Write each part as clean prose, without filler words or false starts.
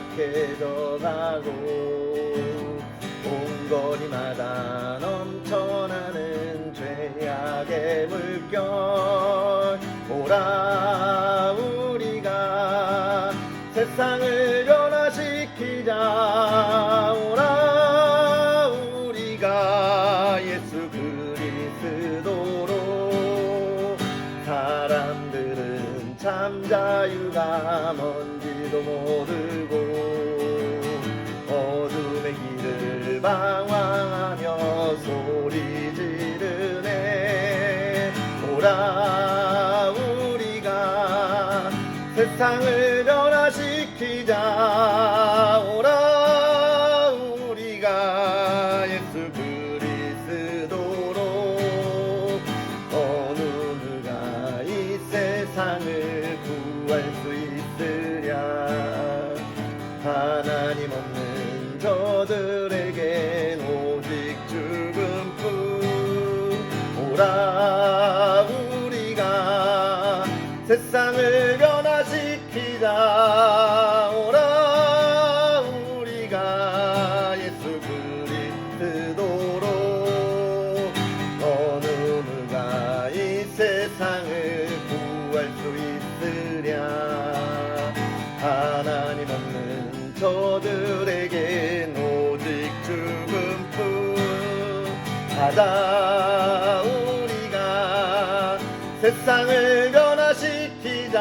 약해져가고 온 거리마다 넘쳐나는 죄악의 물결. 오라 우리가 세상을 변화시키자. 오라 우리가 예수 그리스도로. 사람들은 참 자유가 뭔지도 모르고 어둠의 길을 방황하며 소리 지르네. 오라 우리가 세상을 변화시키자. 오라 우리가 예수 그리스도로. 어느 누가 이 세상을 구할 수 있으랴. 하나님 없는 저들에겐 오직 죽음뿐. 오라 우리가 세상을 변화시키자. 오라 우리가 예수 그리스도로. 어느 누가 이 세상을 구할 수 있으랴. 하나님 없는 저들에겐 오직 죽음뿐. 가자 우리가 세상을 변화시키자.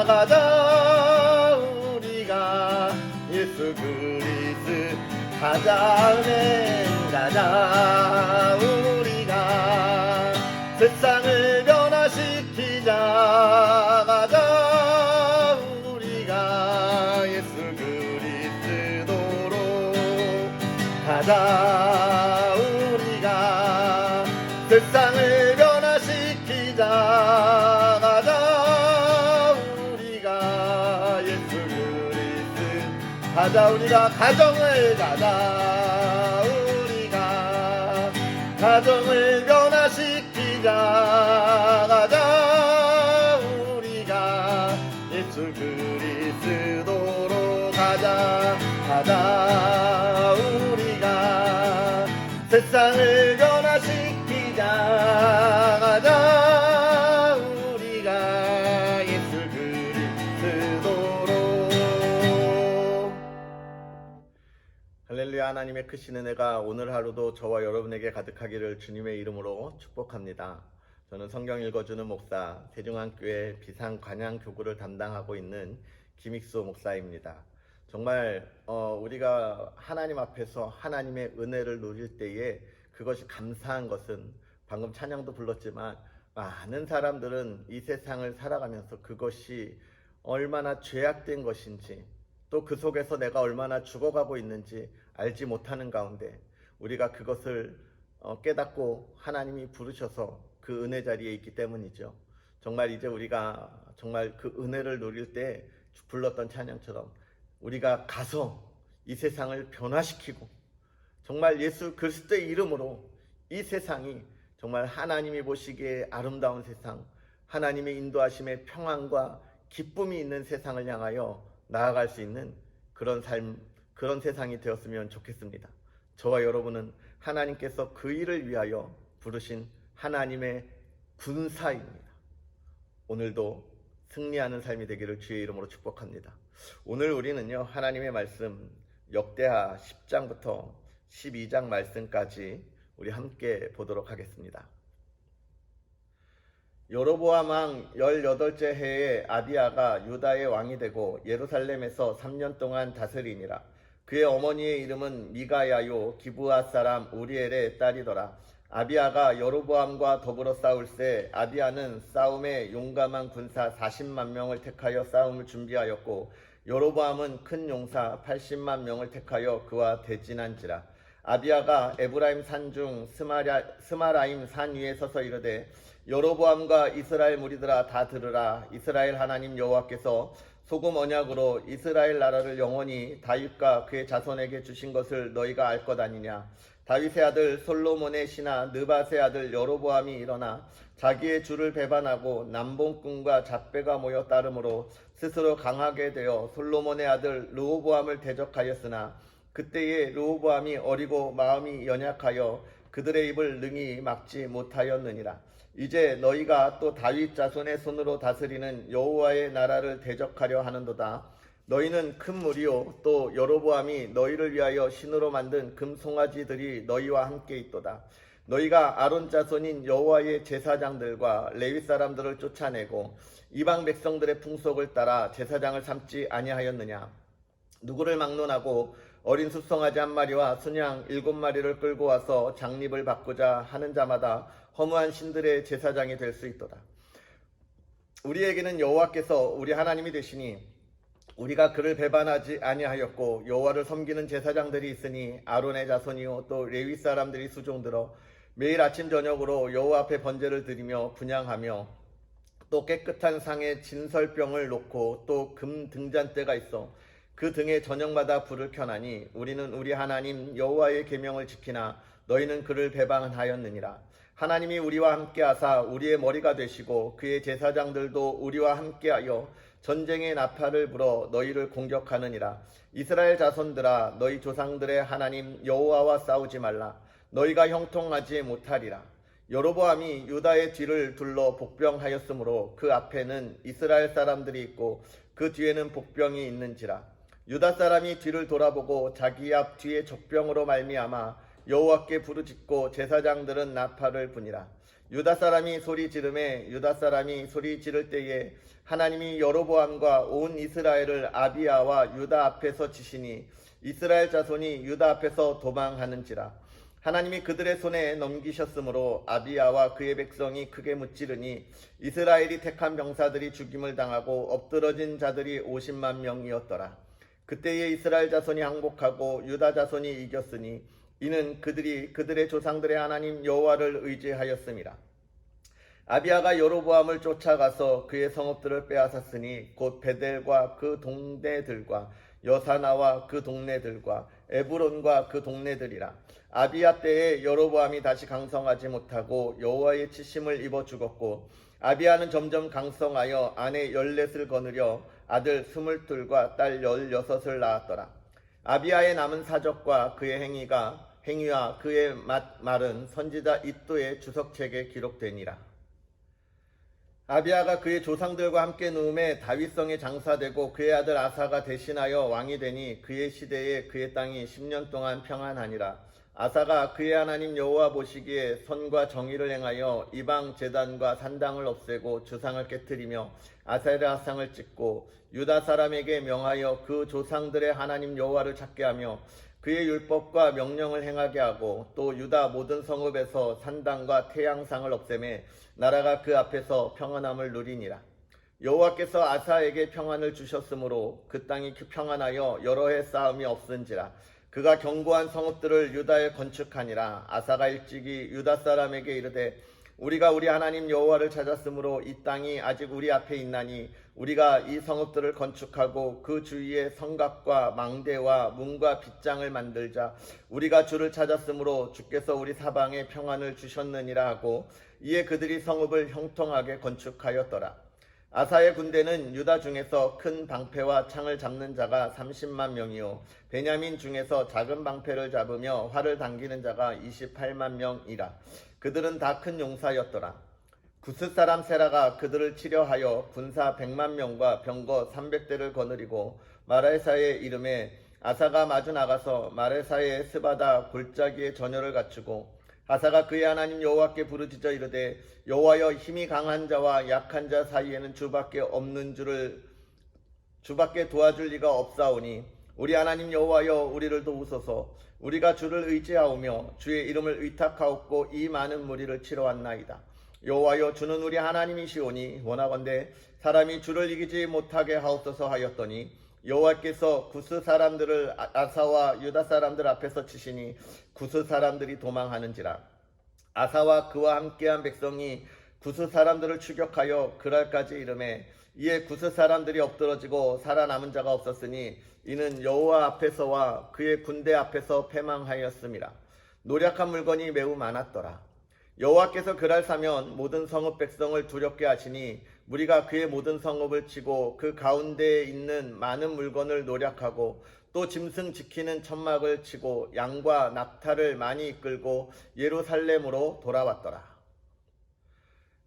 가자 우리가 예수 그리스도. 가자 아멘. 가자 우리가 세상을 변화시키자. 가자 우리가 예수 그리스도로. 가자 우리가 세상을 변화시키자. 가자 우리가 예수 그리스도. 가자 우리가 가정을. 가자 우리가 가정을 변화시키자. 가자 우리가 예수 그리스도로. 가자. 가자 우리가 세상을 변화시키자. 가자 우리가 예수 그리스도로. 할렐루야. 하나님의 크신 은혜가 오늘 하루도 저와 여러분에게 가득하기를 주님의 이름으로 축복합니다. 저는 성경 읽어주는 목사, 대중한교회 비상관양교구를 담당하고 있는 김익수 목사입니다. 정말 우리가 하나님 앞에서 하나님의 은혜를 누릴 때에 그것이 감사한 것은, 방금 찬양도 불렀지만 많은 사람들은 이 세상을 살아가면서 그것이 얼마나 죄악된 것인지, 또 그 속에서 내가 얼마나 죽어가고 있는지 알지 못하는 가운데 우리가 그것을 깨닫고 하나님이 부르셔서 그 은혜 자리에 있기 때문이죠. 정말 이제 우리가 정말 그 은혜를 누릴 때 불렀던 찬양처럼 우리가 가서 이 세상을 변화시키고 정말 예수 그리스도의 이름으로 이 세상이 정말 하나님이 보시기에 아름다운 세상, 하나님의 인도하심의 평안과 기쁨이 있는 세상을 향하여 나아갈 수 있는 그런 삶, 그런 세상이 되었으면 좋겠습니다. 저와 여러분은 하나님께서 그 일을 위하여 부르신 하나님의 군사입니다. 오늘도 승리하는 삶이 되기를 주의 이름으로 축복합니다. 오늘 우리는요, 하나님의 말씀 역대하 10장부터 12장 말씀까지 우리 함께 보도록 하겠습니다. 여로보암 왕 18째 해에 아비야가 유다의 왕이 되고 예루살렘에서 3년 동안 다스리니라. 그의 어머니의 이름은 미가야요 기브아 사람 우리엘의 딸이더라. 아비야가 여로보암과 더불어 싸울새 아비야는 싸움에 용감한 군사 40만 명을 택하여 싸움을 준비하였고 여로보암은 큰 용사 80만 명을 택하여 그와 대진한지라. 아비야가 에브라임 산중 스마라임 산 위에 서서 이르되 여로보암과 이스라엘 무리들아 다 들으라. 이스라엘 하나님 여호와께서 소금 언약으로 이스라엘 나라를 영원히 다윗과 그의 자손에게 주신 것을 너희가 알 것 아니냐. 다윗의 아들 솔로몬의 신하 느밧의 아들 여로보암이 일어나 자기의 주를 배반하고 남봉꾼과 잡배가 모여 따름으로 스스로 강하게 되어 솔로몬의 아들 르호보암을 대적하였으나 그때에 르호보암이 어리고 마음이 연약하여 그들의 입을 능히 막지 못하였느니라. 이제 너희가 또 다윗 자손의 손으로 다스리는 여호와의 나라를 대적하려 하는도다. 너희는 큰 무리요 또 여로보암이 너희를 위하여 신으로 만든 금송아지들이 너희와 함께 있도다. 너희가 아론 자손인 여호와의 제사장들과 레위 사람들을 쫓아내고 이방 백성들의 풍속을 따라 제사장을 삼지 아니하였느냐. 누구를 막론하고 어린 숫송아지 한 마리와 순양 7마리를 끌고 와서 장립을 받고자 하는 자마다 허무한 신들의 제사장이 될 수 있도다. 우리에게는 여호와께서 우리 하나님이 되시니 우리가 그를 배반하지 아니하였고 여호와를 섬기는 제사장들이 있으니 아론의 자손이요 또 레위 사람들이 수종들어 매일 아침 저녁으로 여호와 앞에 번제를 드리며 분향하며 또 깨끗한 상에 진설병을 놓고 또 금 등잔대가 있어 그 등에 저녁마다 불을 켜나니 우리는 우리 하나님 여호와의 계명을 지키나 너희는 그를 배반하였느니라. 하나님이 우리와 함께하사 우리의 머리가 되시고 그의 제사장들도 우리와 함께하여 전쟁의 나팔을 불어 너희를 공격하느니라. 이스라엘 자손들아 너희 조상들의 하나님 여호와와 싸우지 말라. 너희가 형통하지 못하리라. 여로보암이 유다의 뒤를 둘러 복병하였으므로 그 앞에는 이스라엘 사람들이 있고 그 뒤에는 복병이 있는지라. 유다 사람이 뒤를 돌아보고 자기 앞 뒤에 적병으로 말미암아 여호와께 부르짖고 제사장들은 나팔을 부니라. 유다 사람이 소리 지르매 유다 사람이 소리 지를 때에 하나님이 여로보암과 온 이스라엘을 아비야와 유다 앞에서 치시니 이스라엘 자손이 유다 앞에서 도망하는지라. 하나님이 그들의 손에 넘기셨으므로 아비야와 그의 백성이 크게 무찌르니 이스라엘이 택한 병사들이 죽임을 당하고 엎드러진 자들이 50만 명이었더라. 그때에 이스라엘 자손이 항복하고 유다 자손이 이겼으니 이는 그들이 그들의 조상들의 하나님 여호와를 의지하였음이라. 아비야가 여로보암을 쫓아가서 그의 성읍들을 빼앗았으니 곧 베델과 그 동네들과 여사나와 그 동네들과 에브론과 그 동네들이라. 아비야 때에 여로보암이 다시 강성하지 못하고 여호와의 치심을 입어 죽었고 아비야는 점점 강성하여 아내 14을 거느려 아들 22과 딸 16을 낳았더라. 아비야의 남은 사적과 그의 행위와 그의 말은 선지자 이도의 주석책에 기록되니라. 아비야가 그의 조상들과 함께 누움에 다윗성에 장사되고 그의 아들 아사가 대신하여 왕이 되니 그의 시대에 그의 땅이 10년 동안 평안하니라. 아사가 그의 하나님 여호와 보시기에 선과 정의를 행하여 이방 제단과 산당을 없애고 주상을 깨뜨리며 아세라상을 찍고 유다 사람에게 명하여 그 조상들의 하나님 여호와를 찾게 하며 그의 율법과 명령을 행하게 하고 또 유다 모든 성읍에서 산당과 태양상을 없애매 나라가 그 앞에서 평안함을 누리니라. 여호와께서 아사에게 평안을 주셨으므로 그 땅이 평안하여 여러 해 싸움이 없은지라. 그가 견고한 성읍들을 유다에 건축하니라. 아사가 일찍이 유다 사람에게 이르되 우리가 우리 하나님 여호와를 찾았으므로 이 땅이 아직 우리 앞에 있나니 우리가 이 성읍들을 건축하고 그 주위에 성곽과 망대와 문과 빗장을 만들자. 우리가 주를 찾았으므로 주께서 우리 사방에 평안을 주셨느니라 하고 이에 그들이 성읍을 형통하게 건축하였더라. 아사의 군대는 유다 중에서 큰 방패와 창을 잡는 자가 30만 명이요 베냐민 중에서 작은 방패를 잡으며 활을 당기는 자가 28만 명이라. 그들은 다 큰 용사였더라. 구스 사람 세라가 그들을 치려하여 군사 100만 명과 병거 300대를 거느리고 마레사의 이름에 아사가 마주 나가서 마레사의 스바다 골짜기에 전열을 갖추고 아사가 그의 하나님 여호와께 부르짖어 이르되 여호와여 힘이 강한 자와 약한 자 사이에는 주밖에 없는 주밖에 도와줄 리가 없사오니 우리 하나님 여호와여 우리를 도우소서. 우리가 주를 의지하오며 주의 이름을 의탁하옵고 이 많은 무리를 치러 왔나이다. 여호와여 주는 우리 하나님이시오니 원하건대 사람이 주를 이기지 못하게 하옵소서 하였더니 여호와께서 구스 사람들을 아사와 유다 사람들 앞에서 치시니 구스 사람들이 도망하는지라. 아사와 그와 함께한 백성이 구스 사람들을 추격하여 그랄까지 이르매 이에 구스 사람들이 엎드러지고 살아남은 자가 없었으니 이는 여호와 앞에서와 그의 군대 앞에서 패망하였음이라. 노력한 물건이 매우 많았더라. 여호와께서 그랄사면 모든 성읍 백성을 두렵게 하시니 무리가 그의 모든 성읍을 치고 그 가운데에 있는 많은 물건을 노력하고 또 짐승 지키는 천막을 치고 양과 낙타를 많이 이끌고 예루살렘으로 돌아왔더라.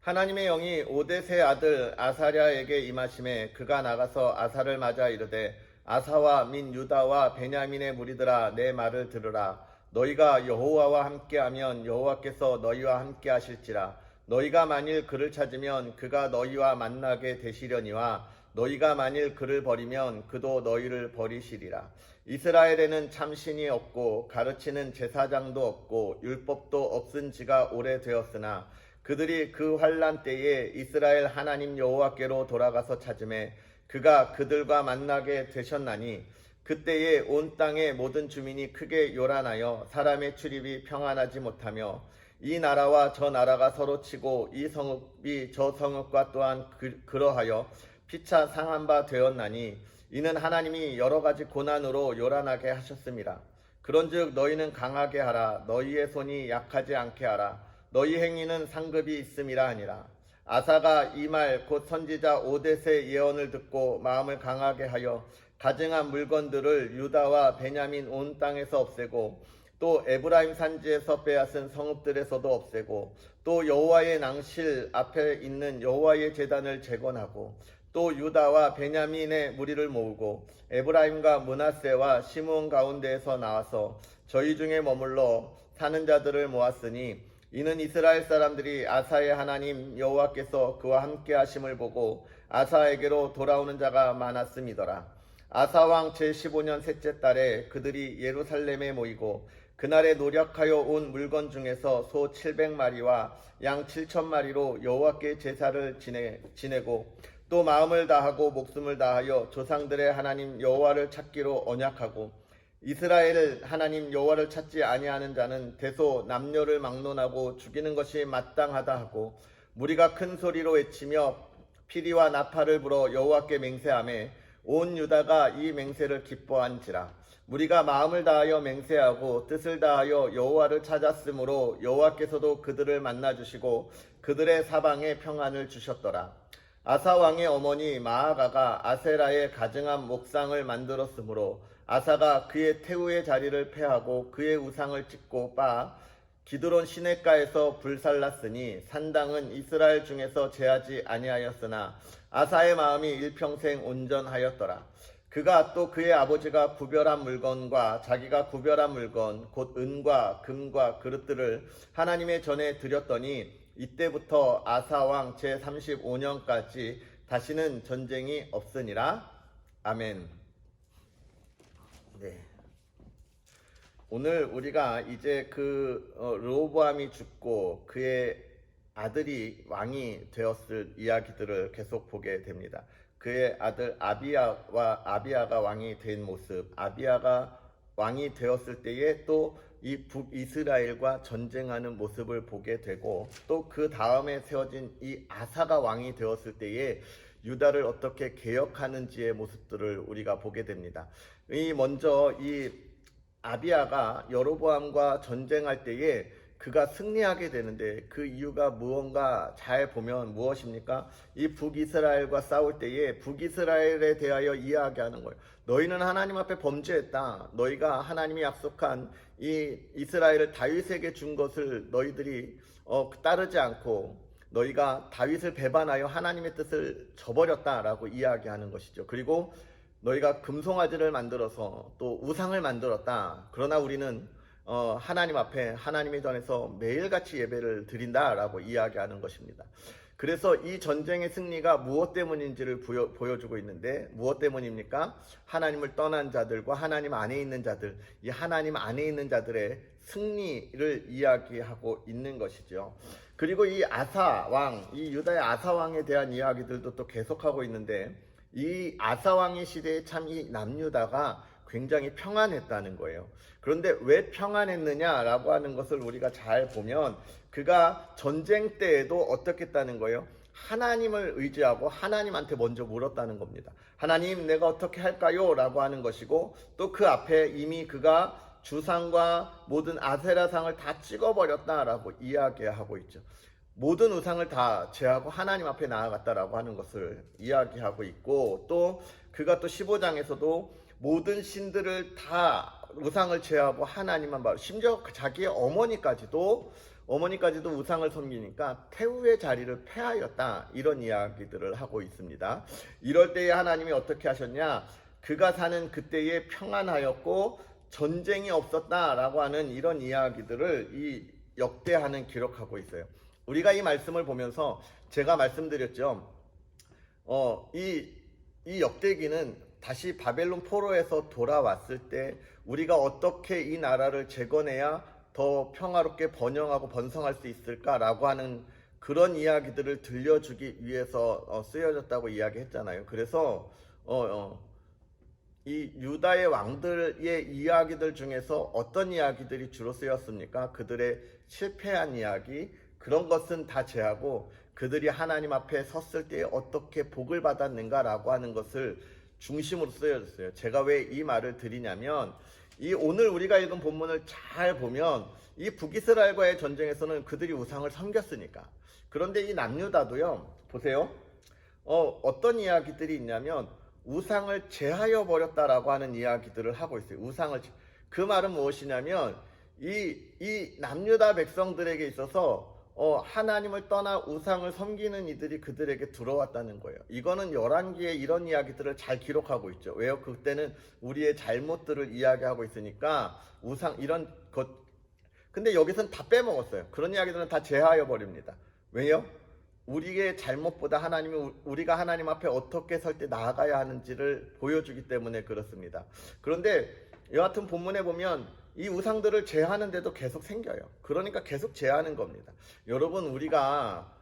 하나님의 영이 오뎃의 아들 아사랴에게 임하심에 그가 나가서 아사를 맞아 이르되 아사와 민 유다와 베냐민의 무리들아 내 말을 들으라. 너희가 여호와와 함께하면 여호와께서 너희와 함께하실지라. 너희가 만일 그를 찾으면 그가 너희와 만나게 되시려니와 너희가 만일 그를 버리면 그도 너희를 버리시리라. 이스라엘에는 참 신이 없고 가르치는 제사장도 없고 율법도 없은 지가 오래되었으나 그들이 그 환난 때에 이스라엘 하나님 여호와께로 돌아가서 찾음에 그가 그들과 만나게 되셨나니 그때에 온 땅의 모든 주민이 크게 요란하여 사람의 출입이 평안하지 못하며 이 나라와 저 나라가 서로 치고 이 성읍이 저 성읍과 또한 그러하여 피차 상한 바 되었나니 이는 하나님이 여러 가지 고난으로 요란하게 하셨습니다. 그런즉 너희는 강하게 하라. 너희의 손이 약하지 않게 하라. 너희 행위는 상급이 있음이라 하니라. 아사가 이 말 곧 선지자 오뎃의 예언을 듣고 마음을 강하게 하여 가증한 물건들을 유다와 베냐민 온 땅에서 없애고 또 에브라임 산지에서 빼앗은 성읍들에서도 없애고 또 여호와의 낭실 앞에 있는 여호와의 제단을 재건하고 또 유다와 베냐민의 무리를 모으고 에브라임과 므낫세와 시므온 가운데에서 나와서 저희 중에 머물러 사는 자들을 모았으니 이는 이스라엘 사람들이 아사의 하나님 여호와께서 그와 함께 하심을 보고 아사에게로 돌아오는 자가 많았음이더라. 아사왕 제15년 셋째 달에 그들이 예루살렘에 모이고 그날에 노력하여 온 물건 중에서 소 700마리와 양 7,000마리로 여호와께 제사를 지내고 또 마음을 다하고 목숨을 다하여 조상들의 하나님 여호와를 찾기로 언약하고 이스라엘 하나님 여호와를 찾지 아니하는 자는 대소 남녀를 막론하고 죽이는 것이 마땅하다 하고 무리가 큰 소리로 외치며 피리와 나팔을 불어 여호와께 맹세하며 온 유다가 이 맹세를 기뻐한지라. 무리가 마음을 다하여 맹세하고 뜻을 다하여 여호와를 찾았으므로 여호와께서도 그들을 만나주시고 그들의 사방에 평안을 주셨더라. 아사 왕의 어머니 마아가가 아세라의 가증한 목상을 만들었으므로 아사가 그의 태우의 자리를 폐하고 그의 우상을 찢고 빻아 기드론 시냇가에서 불살랐으니 산당은 이스라엘 중에서 제하지 아니하였으나 아사의 마음이 일평생 온전하였더라. 그가 또 그의 아버지가 구별한 물건과 자기가 구별한 물건 곧 은과 금과 그릇들을 하나님의 전에 드렸더니 이때부터 아사왕 제35년까지 다시는 전쟁이 없으니라. 아멘. 네. 오늘 우리가 이제 르호보암이 죽고 그의 아들이 왕이 되었을 이야기들을 계속 보게 됩니다. 그의 아들 아비야가 왕이 된 모습, 아비야가 왕이 되었을 때에 또 이 북이스라엘과 전쟁하는 모습을 보게 되고 또 그 다음에 세워진 이 아사가 왕이 되었을 때에 유다를 어떻게 개혁하는지의 모습들을 우리가 보게 됩니다. 먼저 이 아비야가 여로보암과 전쟁할 때에 그가 승리하게 되는데 그 이유가 무언가 잘 보면 무엇입니까? 이 북이스라엘과 싸울 때에 북이스라엘에 대하여 이야기하는 거예요. 너희는 하나님 앞에 범죄했다. 너희가 하나님이 약속한 이 이스라엘을 다윗에게 준 것을 너희들이 따르지 않고 너희가 다윗을 배반하여 하나님의 뜻을 저버렸다라고 이야기하는 것이죠. 그리고 너희가 금송아지를 만들어서 또 우상을 만들었다. 그러나 우리는 하나님 앞에 하나님의 전에서 매일같이 예배를 드린다라고 이야기하는 것입니다. 그래서 이 전쟁의 승리가 무엇 때문인지를 보여주고 있는데 무엇 때문입니까? 하나님을 떠난 자들과 하나님 안에 있는 자들, 이 하나님 안에 있는 자들의 승리를 이야기하고 있는 것이죠. 그리고 이 아사왕, 이 유다의 아사왕에 대한 이야기들도 또 계속하고 있는데 이 아사왕의 시대에 참 이 남유다가 굉장히 평안했다는 거예요. 그런데 왜 평안했느냐라고 하는 것을 우리가 잘 보면 그가 전쟁 때에도 어떻게 했다는 거예요? 하나님을 의지하고 하나님한테 먼저 물었다는 겁니다. 하나님 내가 어떻게 할까요? 라고 하는 것이고 또 그 앞에 이미 그가 주상과 모든 아세라상을 다 찍어버렸다라고 이야기하고 있죠. 모든 우상을 다 제하고 하나님 앞에 나아갔다라고 하는 것을 이야기하고 있고, 또 그가 또 15장에서도 모든 신들을 다 우상을 제하고 하나님만 바로, 심지어 자기의 어머니까지도 우상을 섬기니까 태우의 자리를 패하였다, 이런 이야기들을 하고 있습니다. 이럴 때에 하나님이 어떻게 하셨냐, 그가 사는 그때에 평안하였고 전쟁이 없었다라고 하는 이런 이야기들을 이 역대하는 기록하고 있어요. 우리가 이 말씀을 보면서 제가 말씀드렸죠. 이 역대기는 다시 바벨론 포로에서 돌아왔을 때 우리가 어떻게 이 나라를 재건해야 더 평화롭게 번영하고 번성할 수 있을까라고 하는 그런 이야기들을 들려주기 위해서 쓰여졌다고 이야기했잖아요. 그래서 이 유다의 왕들의 이야기들 중에서 어떤 이야기들이 주로 쓰였습니까? 그들의 실패한 이야기, 그런 것은 다 제하고 그들이 하나님 앞에 섰을 때 어떻게 복을 받았는가라고 하는 것을 중심으로 쓰여졌어요. 제가 왜 이 말을 드리냐면, 이 오늘 우리가 읽은 본문을 잘 보면 이 북이스라엘과의 전쟁에서는 그들이 우상을 섬겼으니까. 그런데 이 남유다도요, 보세요. 어떤 이야기들이 있냐면 우상을 제하여 버렸다라고 하는 이야기들을 하고 있어요. 그 말은 무엇이냐면 이 남유다 백성들에게 있어서 하나님을 떠나 우상을 섬기는 이들이 그들에게 들어왔다는 거예요. 이거는 열왕기에 이런 이야기들을 잘 기록하고 있죠. 왜요? 그때는 우리의 잘못들을 이야기하고 있으니까 우상 이런 것. 근데 여기서는 다 빼먹었어요. 그런 이야기들은 다 제하여 버립니다. 왜요? 우리의 잘못보다 우리가 하나님 앞에 어떻게 설 때 나아가야 하는지를 보여주기 때문에 그렇습니다. 그런데 여하튼 본문에 보면 이 우상들을 제하는데도 계속 생겨요. 그러니까 계속 제하는 겁니다. 여러분, 우리가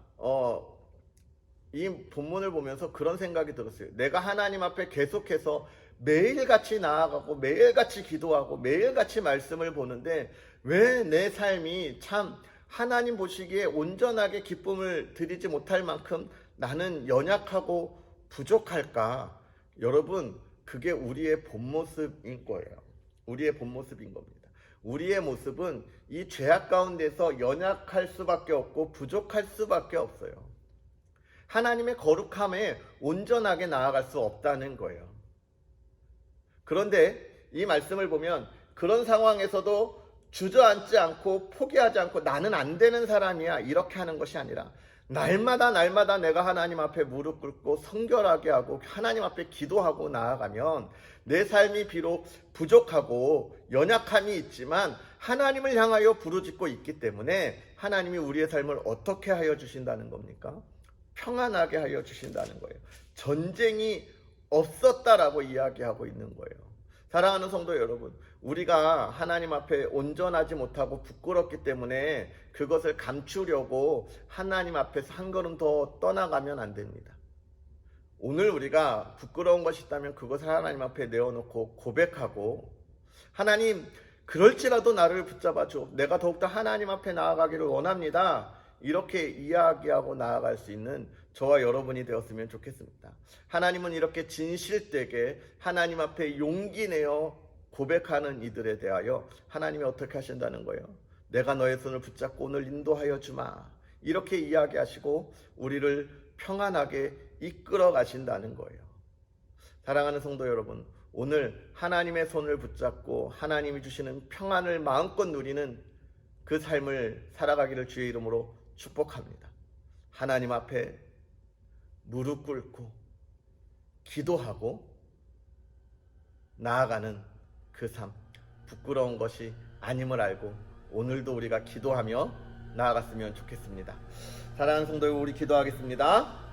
이 본문을 보면서 그런 생각이 들었어요. 내가 하나님 앞에 계속해서 매일같이 나아가고 매일같이 기도하고 매일같이 말씀을 보는데 왜 내 삶이 참 하나님 보시기에 온전하게 기쁨을 드리지 못할 만큼 나는 연약하고 부족할까? 여러분, 그게 우리의 본 모습인 거예요. 우리의 본 모습인 겁니다. 우리의 모습은 이 죄악 가운데서 연약할 수밖에 없고 부족할 수밖에 없어요. 하나님의 거룩함에 온전하게 나아갈 수 없다는 거예요. 그런데 이 말씀을 보면 그런 상황에서도 주저앉지 않고 포기하지 않고 나는 안 되는 사람이야 이렇게 하는 것이 아니라 날마다 내가 하나님 앞에 무릎 꿇고 성결하게 하고 하나님 앞에 기도하고 나아가면 내 삶이 비록 부족하고 연약함이 있지만 하나님을 향하여 부르짖고 있기 때문에 하나님이 우리의 삶을 어떻게 하여 주신다는 겁니까? 평안하게 하여 주신다는 거예요. 전쟁이 없었다라고 이야기하고 있는 거예요. 사랑하는 성도 여러분, 우리가 하나님 앞에 온전하지 못하고 부끄럽기 때문에 그것을 감추려고 하나님 앞에서 한 걸음 더 떠나가면 안 됩니다. 오늘 우리가 부끄러운 것이 있다면 그것을 하나님 앞에 내어놓고 고백하고, 하나님, 그럴지라도 나를 붙잡아줘. 내가 더욱더 하나님 앞에 나아가기를 원합니다. 이렇게 이야기하고 나아갈 수 있는 저와 여러분이 되었으면 좋겠습니다. 하나님은 이렇게 진실되게 하나님 앞에 용기 내어 고백하는 이들에 대하여 하나님이 어떻게 하신다는 거예요? 내가 너의 손을 붙잡고 오늘 인도하여 주마. 이렇게 이야기하시고 우리를 평안하게 이끌어 가신다는 거예요. 사랑하는 성도 여러분, 오늘 하나님의 손을 붙잡고 하나님이 주시는 평안을 마음껏 누리는 그 삶을 살아가기를 주의 이름으로 축복합니다. 하나님 앞에 무릎 꿇고 기도하고 나아가는 그 삶, 부끄러운 것이 아님을 알고 오늘도 우리가 기도하며 나아갔으면 좋겠습니다. 사랑하는 성도 여러분, 우리 기도하겠습니다.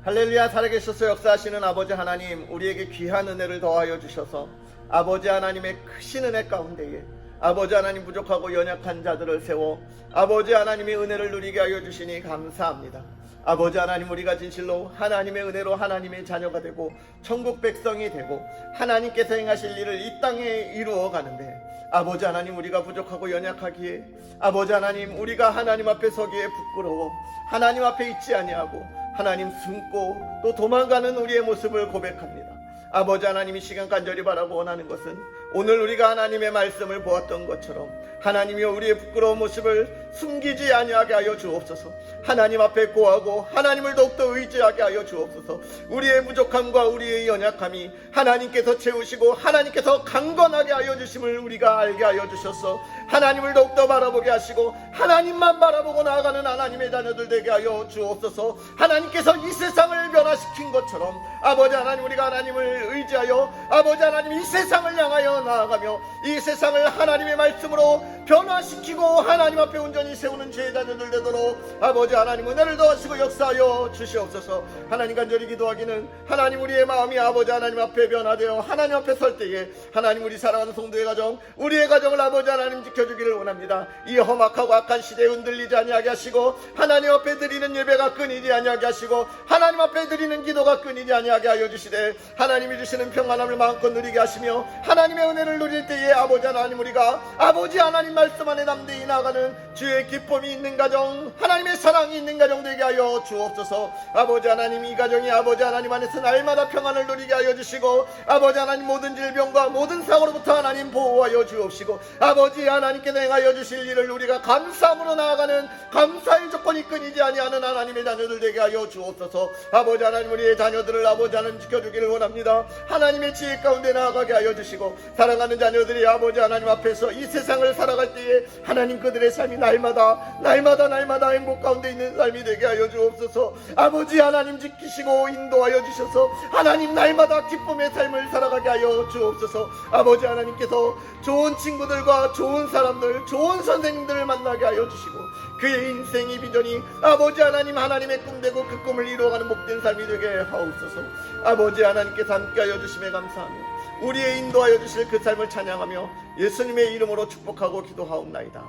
할렐루야. 살아계셔서 역사하시는 아버지 하나님, 우리에게 귀한 은혜를 더하여 주셔서 아버지 하나님의 크신 은혜 가운데에 아버지 하나님 부족하고 연약한 자들을 세워 아버지 하나님의 은혜를 누리게 하여 주시니 감사합니다. 아버지 하나님, 우리가 진실로 하나님의 은혜로 하나님의 자녀가 되고 천국 백성이 되고 하나님께서 행하실 일을 이 땅에 이루어 가는데 아버지 하나님, 우리가 부족하고 연약하기에 아버지 하나님, 우리가 하나님 앞에 서기에 부끄러워 하나님 앞에 있지 아니하고 하나님 숨고 또 도망가는 우리의 모습을 고백합니다. 아버지 하나님이 시간 간절히 바라고 원하는 것은 오늘 우리가 하나님의 말씀을 보았던 것처럼 하나님이여 우리의 부끄러운 모습을 숨기지 아니하게 하여 주옵소서. 하나님 앞에 고하고 하나님을 더욱더 의지하게 하여 주옵소서. 우리의 부족함과 우리의 연약함이 하나님께서 채우시고 하나님께서 강건하게 하여 주심을 우리가 알게 하여 주셔서 하나님을 더욱더 바라보게 하시고 하나님만 바라보고 나아가는 하나님의 자녀들 되게 하여 주옵소서. 하나님께서 이 세상을 변화시킨 것처럼 아버지 하나님, 우리가 하나님을 의지하여 아버지 하나님 이 세상을 향하여 나아가며 이 세상을 하나님의 말씀으로 변화시키고 하나님 앞에 온전히 세우는 죄의 자녀들 되도록 아버지 하나님 은혜를 더하시고 역사하여 주시옵소서. 하나님 간절히 기도하기는 하나님 우리의 마음이 아버지 하나님 앞에 변화되어 하나님 앞에 설 때에 하나님 우리 사랑하는 성도의 가정, 우리의 가정을 아버지 하나님 지켜주기를 원합니다. 이 험악하고 악한 시대에 흔들리지 아니하게 하시고 하나님 앞에 드리는 예배가 끊이지 아니하게 하시고 하나님 앞에 드리는 기도가 끊이지 아니하게 하여 주시되 하나님이 주시는 평안함을 마음껏 누리게 하시며 하나님의 은혜를 누릴 때에 아버지 하나님 우리가 아버지 하나님 말씀 안에 담대히 나아가는 주의 기쁨이 있는 가정, 하나님의 사랑이 있는 가정 되게 하여 주옵소서. 아버지 하나님 이 가정이 아버지 하나님 안에서 날마다 평안을 누리게 하여 주시고 아버지 하나님 모든 질병과 모든 사고로부터 하나님 보호하여 주옵시고 아버지 하나님께 행하여 주실 일을 우리가 감사함으로 나아가는 감사의 조건이 끊이지 아니하는 하나님의 자녀들 되게 하여 주옵소서. 아버지 하나님 우리의 자녀들을 아버지 하나님 지켜주기를 원합니다. 하나님의 지혜 가운데 나아가게 하여 주시고 사랑하는 자녀들이 아버지 하나님 앞에서 이 세상을 살아갈 때에 하나님 그들의 삶이 날마다 행복 가운데 있는 삶이 되게 하여 주옵소서. 아버지 하나님 지키시고 인도하여 주셔서 하나님 날마다 기쁨의 삶을 살아가게 하여 주옵소서. 아버지 하나님께서 좋은 친구들과 좋은 사람들, 좋은 선생님들을 만나게 하여 주시고 그의 인생의 비전이 아버지 하나님 하나님의 꿈되고 그 꿈을 이루어가는 복된 삶이 되게 하옵소서. 아버지 하나님께서 함께하여 주심에 감사하며 우리의 인도하여 주실 그 삶을 찬양하며 예수님의 이름으로 축복하고 기도하옵나이다.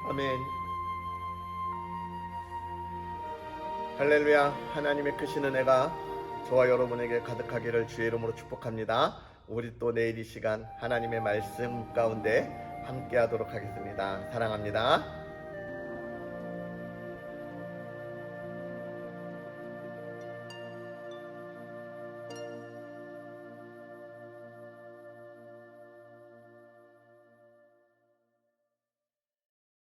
아멘. 할렐루야. 하나님의 크신 은혜가 저와 여러분에게 가득하기를 주의 이름으로 축복합니다. 우리 또 내일 이 시간 하나님의 말씀 가운데 함께 하도록 하겠습니다. 사랑합니다.